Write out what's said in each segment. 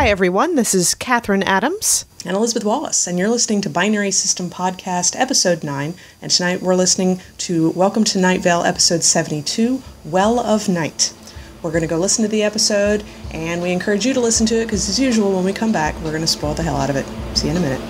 Hi, everyone. This is Kathryn Adams. And Elizabeth Wallace, and you're listening to Binary System Podcast, Episode 9, and tonight we're listening to Welcome to Night Vale, Episode 72, Well of Night. We're going to go listen to the episode, and we encourage you to listen to it, because as usual, when we come back, we're going to spoil the hell out of it. See you in a minute.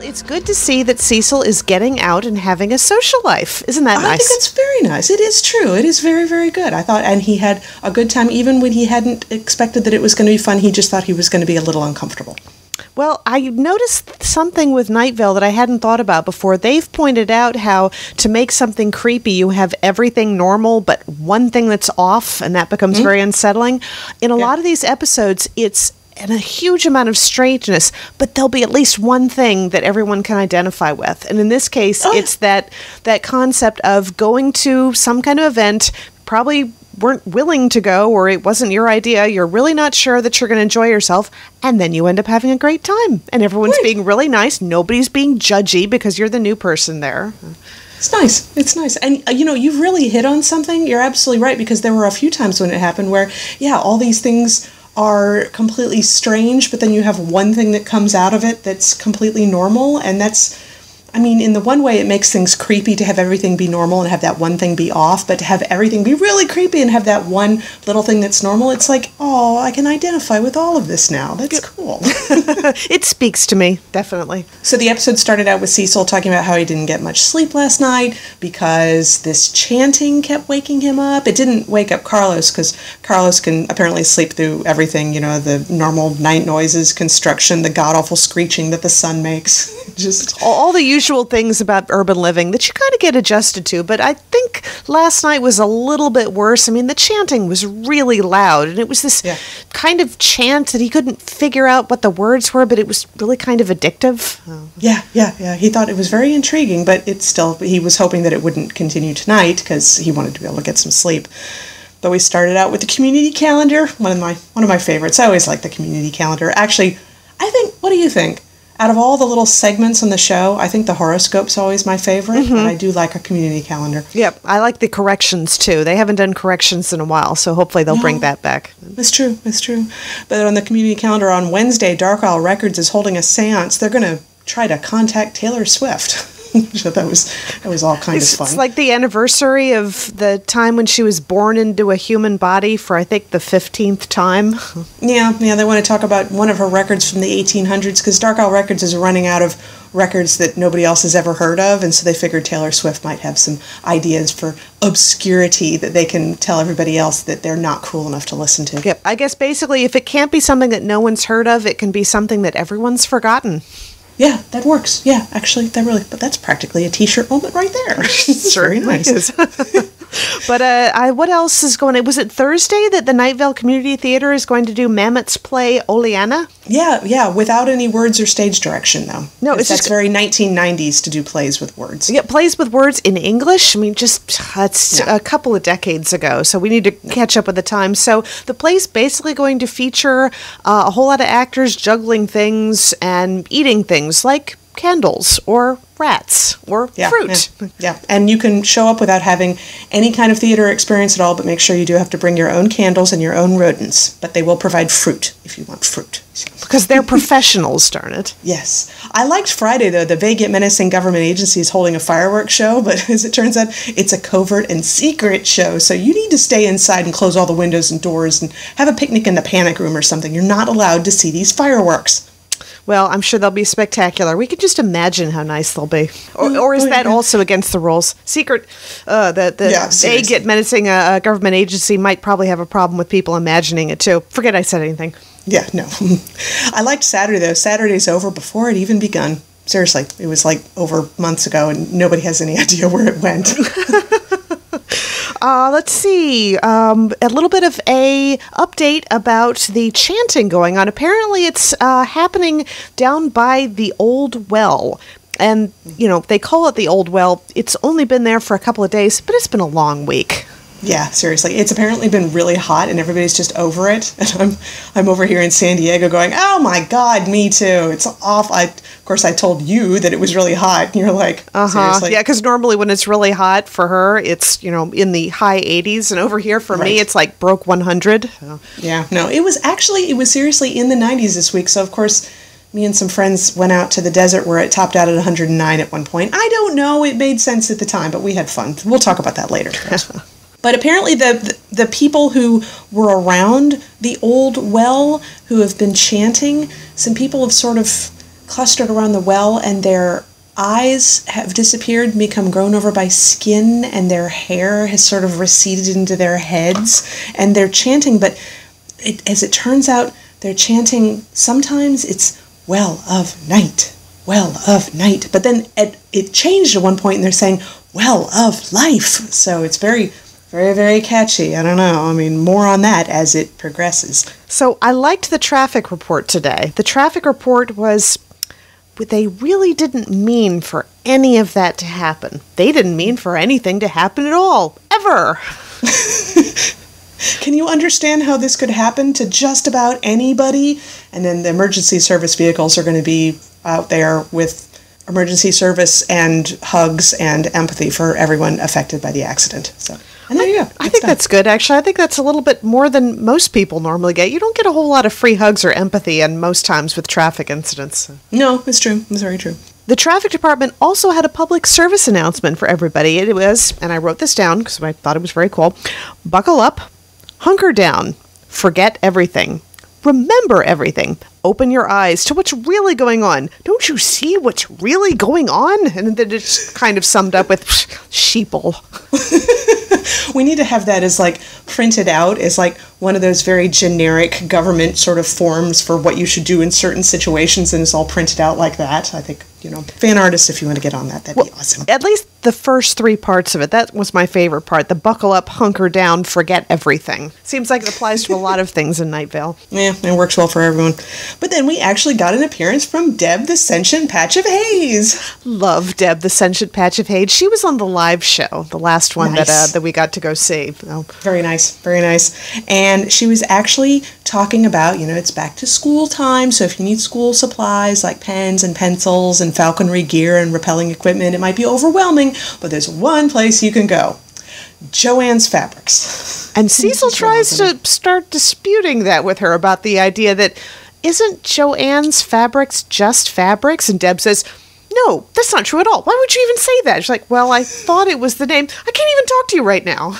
It's good to see that Cecil is getting out and having a social life. Isn't that nice? I think it's very nice. It is true. It is very, very good. I thought, and he had a good time even when he hadn't expected that it was going to be fun. He just thought he was going to be a little uncomfortable. Well, I noticed something with Night Vale that I hadn't thought about before. They've pointed out how to make something creepy, you have everything normal, but one thing that's off, and that becomes very unsettling. In a lot of these episodes, it's and a huge amount of strangeness, but there'll be at least one thing that everyone can identify with. And in this case, it's that concept of going to some kind of event, probably weren't willing to go, or it wasn't your idea, you're really not sure that you're going to enjoy yourself, and then you end up having a great time. And everyone's being really nice, nobody's being judgy because you're the new person there. It's nice. It's nice. And, you know, you've really hit on something. You're absolutely right, because there were a few times when it happened where, all these things are completely strange, but then you have one thing that comes out of it that's completely normal, and that's, I mean, in the one way it makes things creepy to have everything be normal and have that one thing be off, but to have everything be really creepy and have that one little thing that's normal, it's like, oh, I can identify with all of this now. That's cool. It speaks to me, definitely. So the episode started out with Cecil talking about how he didn't get much sleep last night because this chanting kept waking him up. It didn't wake up Carlos, because Carlos can apparently sleep through everything, you know, the normal night noises, construction, the god-awful screeching that the sun makes. Just all the usual things about urban living that you kind of get adjusted to, but I think last night was a little bit worse. I mean, the chanting was really loud, and it was this kind of chant that he couldn't figure out what the words were, but it was really kind of addictive. Yeah. He thought it was very intriguing, but he was hoping that it wouldn't continue tonight because he wanted to be able to get some sleep. But we started out with the community calendar, one of my favorites. I always like the community calendar. Actually, what do you think? Out of all the little segments on the show, I think the horoscope's always my favorite, but I do like a community calendar. Yep, I like the corrections, too. They haven't done corrections in a while, so hopefully they'll bring that back. It's true. But on the community calendar on Wednesday, Dark Isle Records is holding a seance. They're going to try to contact Taylor Swift. So that was all kind of fun. It's like the anniversary of the time when she was born into a human body for, I think, the 15th time. Yeah, they want to talk about one of her records from the 1800s, because Dark Isle Records is running out of records that nobody else has ever heard of, and so they figured Taylor Swift might have some ideas for obscurity that they can tell everybody else that they're not cool enough to listen to. Yep, I guess basically if it can't be something that no one's heard of, it can be something that everyone's forgotten. Yeah, that works. Yeah, actually, but that's practically a t-shirt moment right there. Sure, very nice. But what else is going on? Was it Thursday that the Night Vale Community Theater is going to do Mammoth's play Oleana? Yeah, without any words or stage direction, though. No, that's very 1990s to do plays with words. Yeah, plays with words in English? I mean, that's a couple of decades ago, so we need to catch up with the time. So the play's basically going to feature a whole lot of actors juggling things and eating things like candles or rats or fruit. Yeah, and you can show up without having any kind of theater experience at all, but make sure you do have to bring your own candles and your own rodents. But they will provide fruit if you want fruit. Because they're professionals, darn it. Yes. I liked Friday, though. The vague yet menacing government agency is holding a fireworks show, but as it turns out, it's a covert and secret show, so you need to stay inside and close all the windows and doors and have a picnic in the panic room or something. You're not allowed to see these fireworks. Well, I'm sure they'll be spectacular. We could just imagine how nice they'll be. Or is that also against the rules? Secret, vague yet menacing government agency might probably have a problem with people imagining it, too. Forget I said anything. Yeah, no. I liked Saturday, though. Saturday's over before it even begun. Seriously, it was like over months ago, and nobody has any idea where it went. Let's see, a little bit of a update about the chanting going on. Apparently it's happening down by the old well. And, you know, they call it the old well. It's only been there for a couple of days, but it's been a long week. Yeah, seriously. It's apparently been really hot and everybody's just over it. And I'm over here in San Diego going, oh my God, me too. It's awful. Of course, I told you that it was really hot. And you're like, seriously? Yeah, because normally when it's really hot for her, it's, in the high 80s. And over here for me, it's like broke 100. So. Yeah, no, it was seriously in the 90s this week. So, of course, me and some friends went out to the desert where it topped out at 109 at one point. I don't know. It made sense at the time, but we had fun. We'll talk about that later. But apparently the people who were around the old well who have been chanting, some people have sort of clustered around the well and their eyes have disappeared and become grown over by skin and their hair has sort of receded into their heads and they're chanting, but as it turns out, they're chanting, sometimes it's well of night, well of night. But then it changed at one point and they're saying, well of life. So it's very, very, very catchy. I don't know. I mean, more on that as it progresses. So I liked the traffic report today. The traffic report was, they really didn't mean for any of that to happen. They didn't mean for anything to happen at all, ever. Can you understand how this could happen to just about anybody? And then the emergency service vehicles are going to be out there with emergency service and hugs and empathy for everyone affected by the accident. So, and there you go. I think that's good, actually. I think that's a little bit more than most people normally get. You don't get a whole lot of free hugs or empathy, and most times with traffic incidents. No, it's true. It's very true. The traffic department also had a public service announcement for everybody. It was, and I wrote this down because I thought it was very cool, buckle up, hunker down, forget everything, remember everything, open your eyes to what's really going on. Don't you see what's really going on? And then it's kind of summed up with sheeple. We need to have that as like printed out as like one of those very generic government sort of forms for what you should do in certain situations, and it's all printed out like that. I think, fan artist, if you want to get on that, that'd be awesome. At least the first three parts of it, that was my favorite part. The buckle up, hunker down, forget everything. Seems like it applies to a lot of things in Night Vale. Yeah, it works well for everyone. But then we actually got an appearance from Deb the Sentient Patch of Haze. Love Deb the Sentient Patch of Haze. She was on the live show, the last one that we got to go see. Oh. Very nice, very nice. And she was actually talking about, it's back to school time, so if you need school supplies like pens and pencils and falconry gear and rappelling equipment, it might be overwhelming, but there's one place you can go. Joann's Fabrics. And Cecil tries to start disputing that with her about the idea that isn't Joann's Fabrics just fabrics? And Deb says, no, that's not true at all. Why would you even say that? She's like, well, I thought it was the name. I can't even talk to you right now.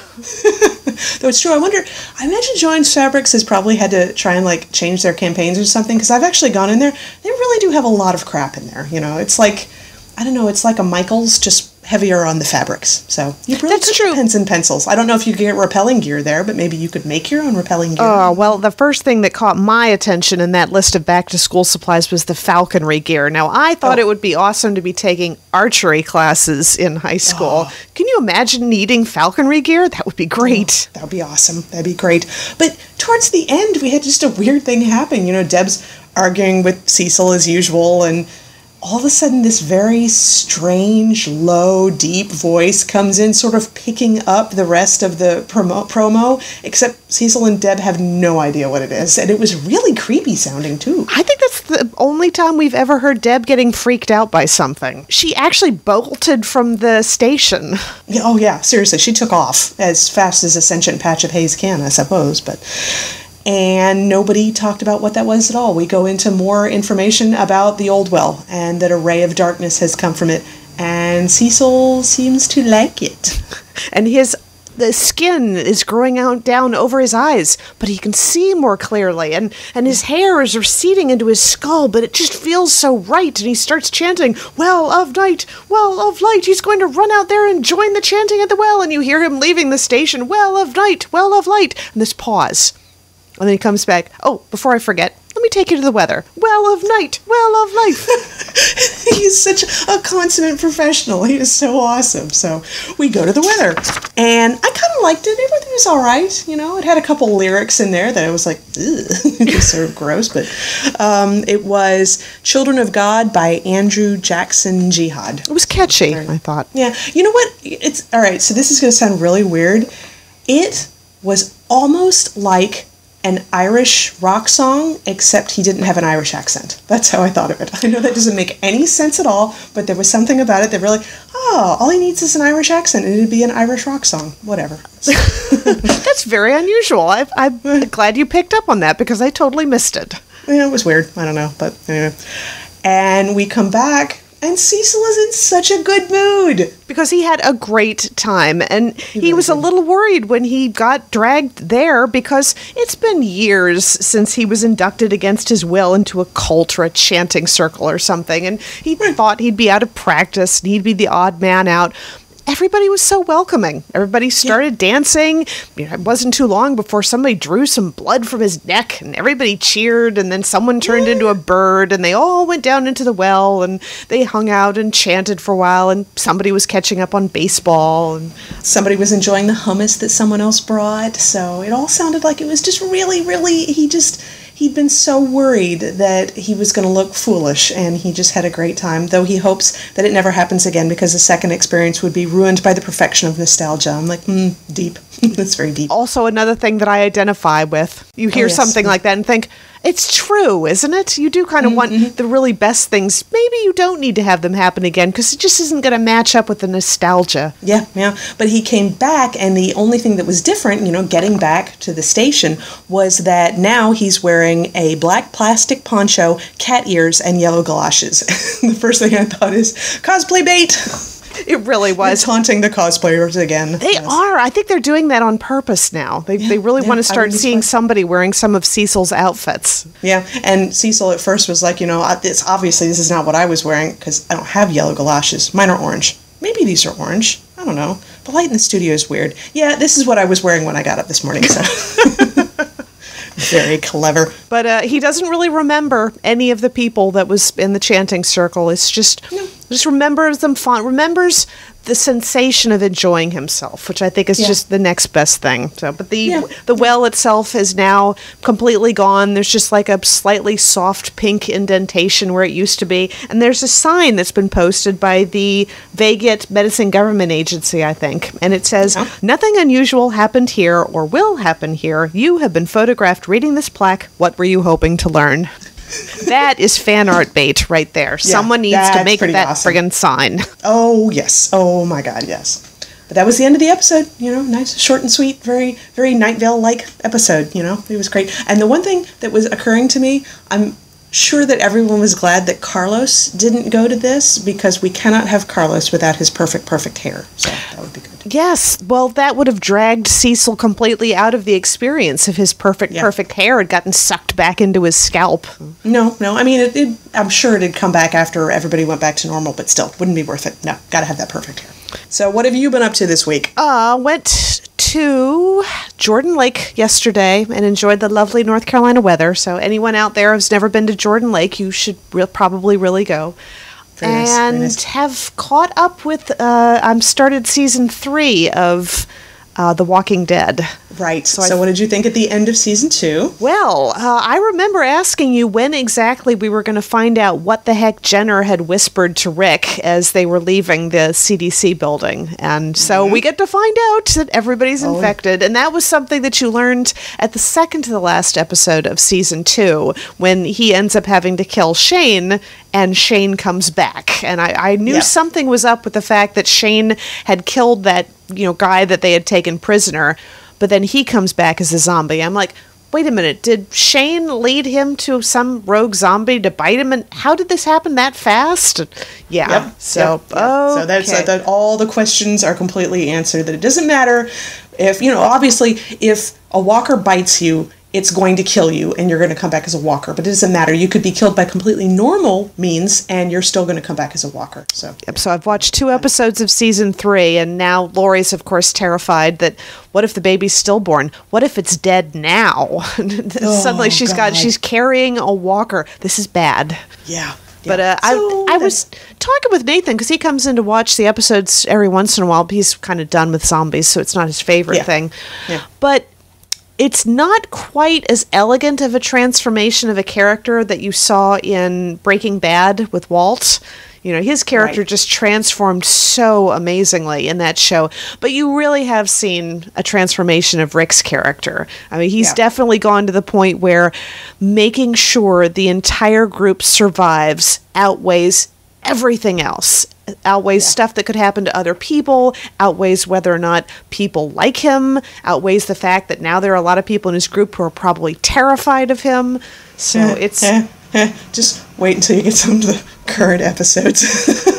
Though it's true. I imagine Joann's Fabrics has probably had to try and change their campaigns or something, because I've actually gone in there. They really do have a lot of crap in there. It's like, I don't know, it's like a Michael's, just heavier on the fabrics. So you really That's true. Pens and pencils. I don't know if you could get rappelling gear there, but maybe you could make your own rappelling gear. Oh, well, the first thing that caught my attention in that list of back-to-school supplies was the falconry gear. Now, I thought it would be awesome to be taking archery classes in high school. Oh. Can you imagine needing falconry gear? That would be great. That would be awesome. That'd be great. But towards the end, we had just a weird thing happen. Deb's arguing with Cecil as usual, and all of a sudden this very strange, low, deep voice comes in, sort of picking up the rest of the promo, except Cecil and Deb have no idea what it is. And it was really creepy sounding, too. I think that's the only time we've ever heard Deb getting freaked out by something. She actually bolted from the station. Oh, yeah, seriously. She took off as fast as a sentient patch of haze can, I suppose, and nobody talked about what that was at all. We go into more information about the old well and that a ray of darkness has come from it, and Cecil seems to like it. And the skin is growing out down over his eyes, but he can see more clearly, and his hair is receding into his skull, but it just feels so right, and he starts chanting, well of night, well of light. He's going to run out there and join the chanting at the well, and you hear him leaving the station, well of night, well of light, and this pause. And then he comes back, oh, before I forget, let me take you to the weather. Well of night, well of life. He's such a consummate professional. He is so awesome. So we go to the weather. And I kind of liked it. Everything was all right. It had a couple lyrics in there that I was like, ugh, it was sort of gross. But it was Children of God by Andrew Jackson Jihad. It was catchy, I thought. Yeah. You know what? It's all right. So this is going to sound really weird. It was almost like an Irish rock song, except he didn't have an Irish accent. That's how I thought of it. I know that doesn't make any sense at all, but there was something about it that really, all he needs is an Irish accent, and it'd be an Irish rock song. Whatever. That's very unusual. I'm glad you picked up on that, because I totally missed it. Yeah, it was weird. I don't know, but anyway. And we come back, and Cecil is in such a good mood. Because he had a great time, and he was a little worried when he got dragged there, because it's been years since he was inducted against his will into a cult or a chanting circle or something, and he thought he'd be out of practice and he'd be the odd man out. Everybody was so welcoming. Everybody started dancing. It wasn't too long before somebody drew some blood from his neck, and everybody cheered, and then someone turned into a bird, and they all went down into the well, and they hung out and chanted for a while, and somebody was catching up on baseball, and somebody was enjoying the hummus that someone else brought. So it all sounded like it was just really, really, he'd been so worried that he was going to look foolish, and he just had a great time, though he hopes that it never happens again, because the second experience would be ruined by the perfection of nostalgia. I'm like, deep. That's very deep. Also, another thing that I identify with, you hear something like that and think, it's true, isn't it? You do kind of want the really best things. Maybe you don't need to have them happen again, because it just isn't going to match up with the nostalgia. Yeah. But he came back, and the only thing that was different, getting back to the station, was that now he's wearing a black plastic poncho, cat ears, and yellow galoshes. The first thing I thought is, cosplay bait! It really was. It's haunting the cosplayers again. They are. I think they're doing that on purpose now. They really want to start seeing somebody wearing some of Cecil's outfits. Yeah, and Cecil at first was like, it's obviously this is not what I was wearing, because I don't have yellow galoshes. Mine are orange. Maybe these are orange. I don't know. The light in the studio is weird. Yeah, this is what I was wearing when I got up this morning, so... Very clever. But he doesn't really remember any of the people that was in the chanting circle. It's just remembers them remembers the sensation of enjoying himself, which I think is just the next best thing. So, but the well itself is now completely gone. There's just like a slightly soft pink indentation where it used to be. And there's a sign that's been posted by the Vegas Medicine Government Agency, I think. And it says, nothing unusual happened here or will happen here. You have been photographed reading this plaque. What were you hoping to learn? That is fan art bait right there. Yeah, someone needs to make that awesome friggin' sign. Oh, yes. Oh, my God, yes. But that was the end of the episode. Nice, short and sweet, very, very Night Vale-like episode. It was great. And the one thing that was occurring to me, I'm sure that everyone was glad that Carlos didn't go to this, because we cannot have Carlos without his perfect hair. So that would be good. Yes, well, that would have dragged Cecil completely out of the experience if his perfect hair had gotten sucked back into his scalp. No, I mean, I'm sure it'd come back after everybody went back to normal, but still, wouldn't be worth it. No, gotta have that perfect hair. So what have you been up to this week? Went to Jordan Lake yesterday and enjoyed the lovely North Carolina weather. So anyone out there who's never been to Jordan Lake, you should probably really go. And have caught up with, started season 3 of The Walking Dead. Right. So what did you think at the end of season 2? Well, I remember asking you when exactly we were going to find out what the heck Jenner had whispered to Rick as they were leaving the CDC building. And so we get to find out that everybody's infected. And that was something that you learned at the second to the last episode of season 2, when he ends up having to kill Shane, and Shane comes back. And I knew something was up with the fact that Shane had killed that guy that they had taken prisoner, but then he comes back as a zombie. I'm like, wait a minute, did Shane lead him to some rogue zombie to bite him? And how did this happen that fast? So that's all the questions are completely answered, that it doesn't matter if, obviously, if a walker bites you, it's going to kill you, and you're going to come back as a walker. But it doesn't matter. You could be killed by completely normal means, and you're still going to come back as a walker. So I've watched 2 episodes of season 3, and now Lori's, of course, terrified that what if the baby's stillborn? What if it's dead now? Suddenly she's carrying a walker. This is bad. Yeah. But I was talking with Nathan, because he comes in to watch the episodes every once in a while. He's kind of done with zombies, so it's not his favorite thing. Yeah. But it's not quite as elegant of a transformation of a character that you saw in Breaking Bad with Walt. You know, his character just transformed so amazingly in that show. But you really have seen a transformation of Rick's character. I mean, he's definitely gone to the point where making sure the entire group survives outweighs everything else. Outweighs stuff that could happen to other people, outweighs whether or not people like him, outweighs the fact that now there are a lot of people in his group who are probably terrified of him. So it's... Just wait until you get some of the current episodes.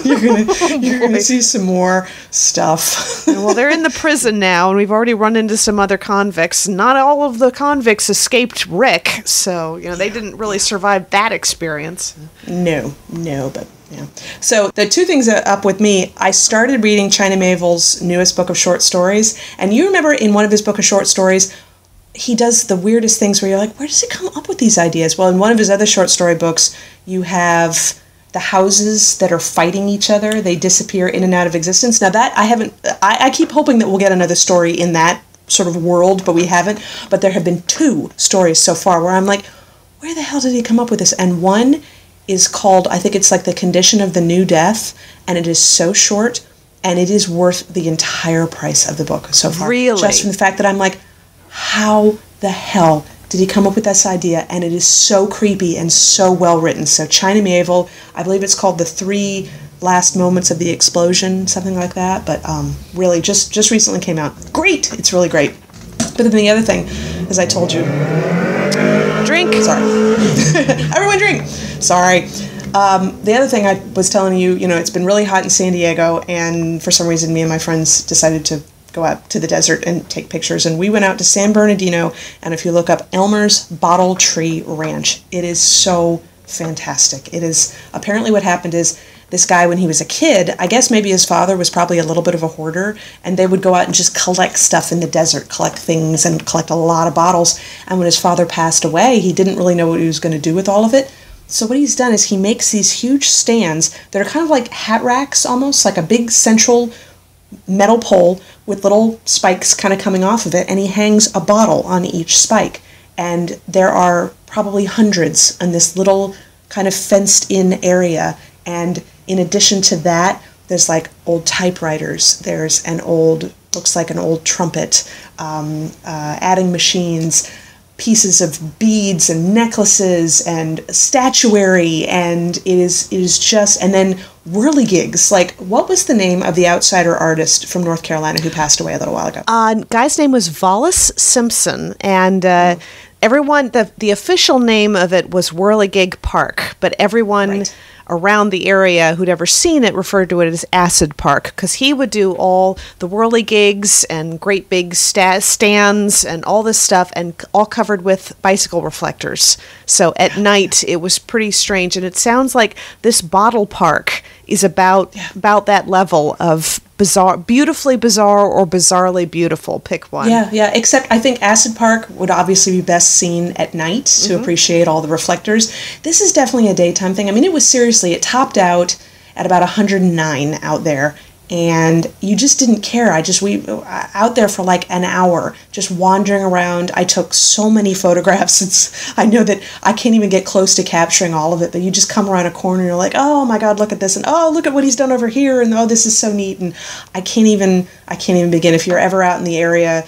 You're gonna see some more stuff. Well, they're in the prison now, and we've already run into some other convicts. Not all of the convicts escaped Rick, so they didn't really survive that experience. No, but yeah. So the two things up with me, I started reading China Miéville's newest book of short stories, and you remember in one of his book of short stories, he does the weirdest things where you're like, where does he come up with these ideas? Well, in one of his other short story books, you have the houses that are fighting each other. They disappear in and out of existence. Now that I keep hoping that we'll get another story in that sort of world, but we haven't. But there have been 2 stories so far where I'm like, where the hell did he come up with this? And one is called, I think it's like The Condition of the New Death, and it is so short, and it is worth the entire price of the book so far. Really? Just from the fact that I'm like, how the hell did he come up with this idea? And it is so creepy and so well written. So China Miéville, I believe it's called The 3 Last Moments of the Explosion, something like that. But really, just recently came out. Great! It's really great. But then the other thing, as I told you... Drink! Sorry. Everyone drink! Sorry. The other thing I was telling you, it's been really hot in San Diego, and for some reason me and my friends decided to go out to the desert and take pictures, and we went out to San Bernardino, and if you look up Elmer's Bottle Tree Ranch, it is so fantastic. It is, apparently what happened is, this guy, when he was a kid, I guess maybe his father was probably a little bit of a hoarder, and they would go out and just collect stuff in the desert, collect things and collect a lot of bottles, and when his father passed away, he didn't really know what he was going to do with all of it. So what he's done is he makes these huge stands that are kind of like hat racks almost, like a big central metal pole with little spikes kind of coming off of it, and he hangs a bottle on each spike. And there are probably hundreds in this little kind of fenced-in area. And in addition to that, there's like old typewriters. There's looks like an old trumpet, adding machines, pieces of beads and necklaces and statuary, and it is just, and then whirligigs. Like, what was the name of the outsider artist from North Carolina who passed away a little while ago? Guy's name was Wallace Simpson, and everyone, the official name of it was Whirligig Park, but everyone around the area who'd ever seen it referred to it as Acid Park, because he would do all the whirligigs and great big stands and all this stuff, and all covered with bicycle reflectors. So at night it was pretty strange, and it sounds like this bottle park is about that level of bizarre, beautifully bizarre or bizarrely beautiful. Pick one. Yeah, except I think Acid Park would obviously be best seen at night to appreciate all the reflectors. This is definitely a daytime thing. I mean, it topped out at about 109 out there, and you just didn't care. We out there for like an hour, just wandering around. I took so many photographs. I know that I can't even get close to capturing all of it, but you just come around a corner and you're like, oh my God, look at this, and oh, look at what he's done over here, and oh, this is so neat, and I can't even begin. If you're ever out in the area,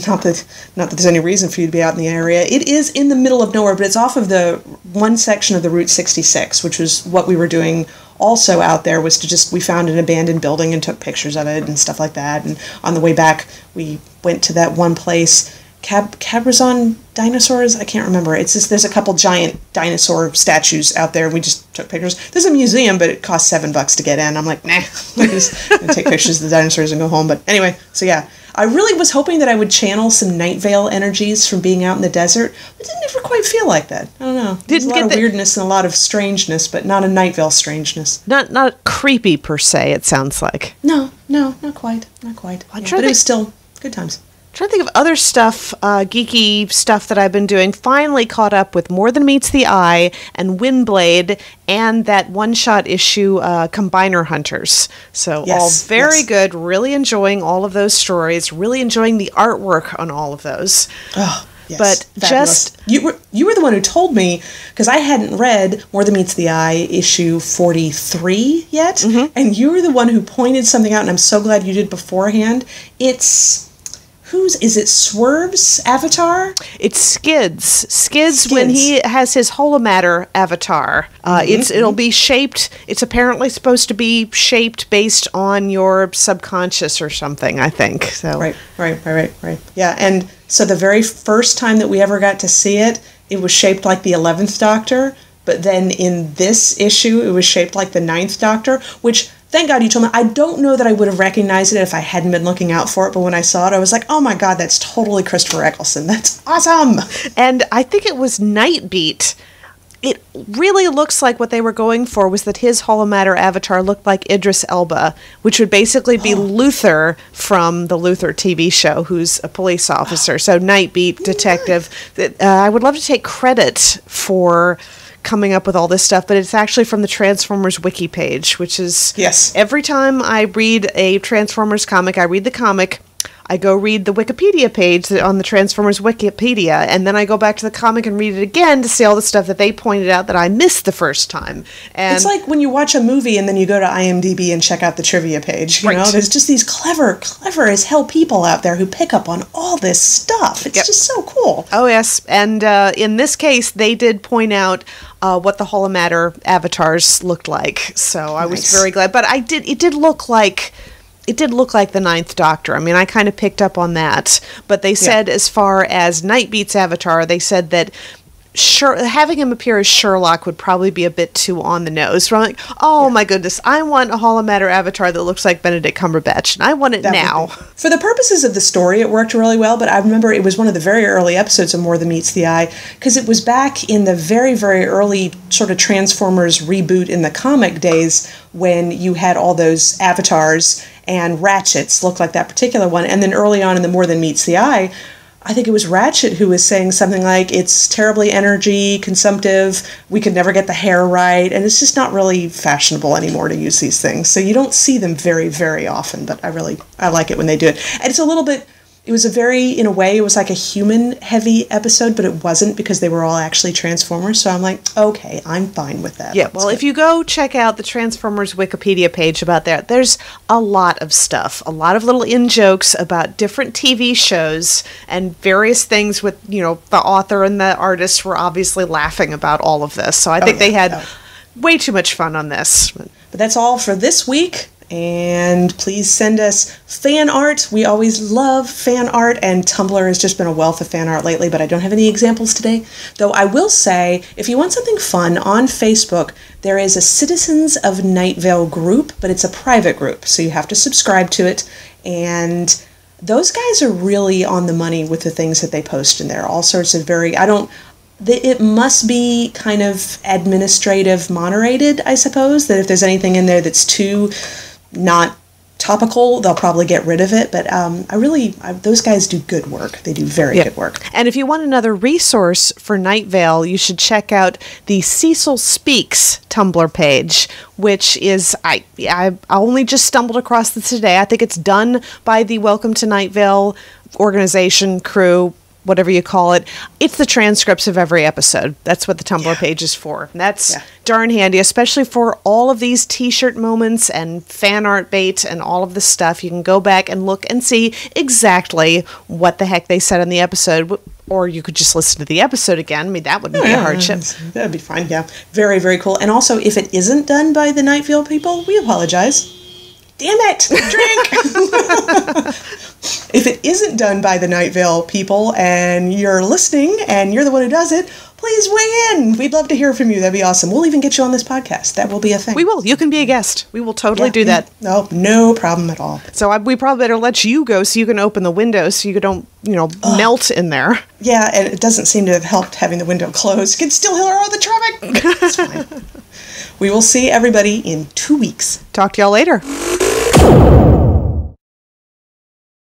not that there's any reason for you to be out in the area. It is in the middle of nowhere, but it's off of the one section of the Route 66, which was what we were doing also out there, was we found an abandoned building and took pictures of it and stuff like that. And on the way back, we went to that one place, Cabrazon Dinosaurs? I can't remember. It's just, there's a couple giant dinosaur statues out there, and we just took pictures. There's a museum, but it costs $7 to get in. I'm like, nah, I'm just gonna take pictures of the dinosaurs and go home. But anyway, so yeah. I really was hoping that I would channel some Night Vale energies from being out in the desert, but it didn't ever quite feel like that. I don't know. There's a lot of weirdness and a lot of strangeness, but not a Night Vale strangeness. Not creepy per se, it sounds like. No, not quite. But it was still good times. Trying to think of other stuff, geeky stuff that I've been doing. Finally caught up with More Than Meets the Eye and Windblade and that one-shot issue, Combiner Hunters. So all very good. Really enjoying all of those stories. Really enjoying the artwork on all of those. Oh, Yes, but fabulous. just you were the one who told me, because I hadn't read More Than Meets the Eye issue 43 yet, and you were the one who pointed something out, and I'm so glad you did beforehand. It's is it Swerve's avatar? It's Skids when he has his holomatter avatar. It'll be shaped. It's apparently supposed to be shaped based on your subconscious or something, I think. So Right. Yeah, and so the very first time that we ever got to see it, it was shaped like the 11th Doctor, but then in this issue, it was shaped like the 9th Doctor, which, thank God you told me. I don't know that I would have recognized it if I hadn't been looking out for it, but when I saw it, I was like, oh my God, that's totally Christopher Eccleston. That's awesome! And I think it was Nightbeat. It really looks like what they were going for was that his holomatter avatar looked like Idris Elba, which would basically be Luther from the Luther TV show, who's a police officer. So Nightbeat, detective. I would love to take credit for coming up with all this stuff, but it's actually from the Transformers wiki page, which is every time I read a Transformers comic, I read the comic, I go read the Wikipedia page on the Transformers Wikipedia, and then I go back to the comic and read it again to see all the stuff that they pointed out that I missed the first time. And it's like when you watch a movie and then you go to IMDb and check out the trivia page. You know, there's just these clever as hell people out there who pick up on all this stuff. It's just so cool. Oh, yes. And in this case, they did point out what the holomatter avatars looked like. So I was very glad. But it did look like the 9th Doctor. I mean, I kind of picked up on that. But they said, as far as Nightbeat's avatar, they said that having him appear as Sherlock would probably be a bit too on the nose. So I'm like, my goodness, I want a holomatter avatar that looks like Benedict Cumberbatch, and I want it now. For the purposes of the story, it worked really well, but I remember it was one of the very early episodes of More Than Meets the Eye, because it was back in the very, very early sort of Transformers reboot in the comic days when you had all those avatars, and Ratchets looked like that particular one, and then early on in the More Than Meets the Eye, I think it was Ratchet who was saying something like, it's terribly energy consumptive, we could never get the hair right, and it's just not really fashionable anymore to use these things. So you don't see them very, very often, but I like it when they do it. And it's a little bit, in a way, it was like a human-heavy episode, but it wasn't because they were all actually Transformers, so I'm like, okay, I'm fine with that. Yeah, well, if you go check out the Transformers Wikipedia page about that, there's a lot of stuff, a lot of little in-jokes about different TV shows and various things with, the author and the artist were obviously laughing about all of this, so I think they had way too much fun on this. But that's all for this week. And please send us fan art. We always love fan art, and Tumblr has just been a wealth of fan art lately, but I don't have any examples today. Though I will say, if you want something fun, on Facebook, there is a Citizens of Night Vale group, but it's a private group, so you have to subscribe to it. And those guys are really on the money with the things that they post in there. All sorts of it must be kind of administrative moderated, I suppose, that if there's anything in there that's too not topical, they'll probably get rid of it. But those guys do good work. They do very good work. And if you want another resource for Night Vale, you should check out the Cecil Speaks Tumblr page, which is, I only just stumbled across this today. I think it's done by the Welcome to Night Vale organization, crew, whatever you call it. It's the transcripts of every episode. That's what the Tumblr page is for. And that's darn handy, especially for all of these t-shirt moments and fan art bait and all of this stuff. You can go back and look and see exactly what the heck they said in the episode, or you could just listen to the episode again. I mean, that wouldn't be a hardship. That'd be fine, yeah. Very, very cool. And also, if it isn't done by the Night Vale people, we apologize. Damn it! Drink! If it isn't done by the Night Vale people and you're listening and you're the one who does it, please weigh in. We'd love to hear from you. That'd be awesome. We'll even get you on this podcast. That will be a thing. We will. You can be a guest. We will totally do that. No problem at all. So we probably better let you go so you can open the window so you don't, melt in there. Yeah, and it doesn't seem to have helped having the window closed. You can still hear all the traffic. It's fine. We will see everybody in 2 weeks. Talk to y'all later.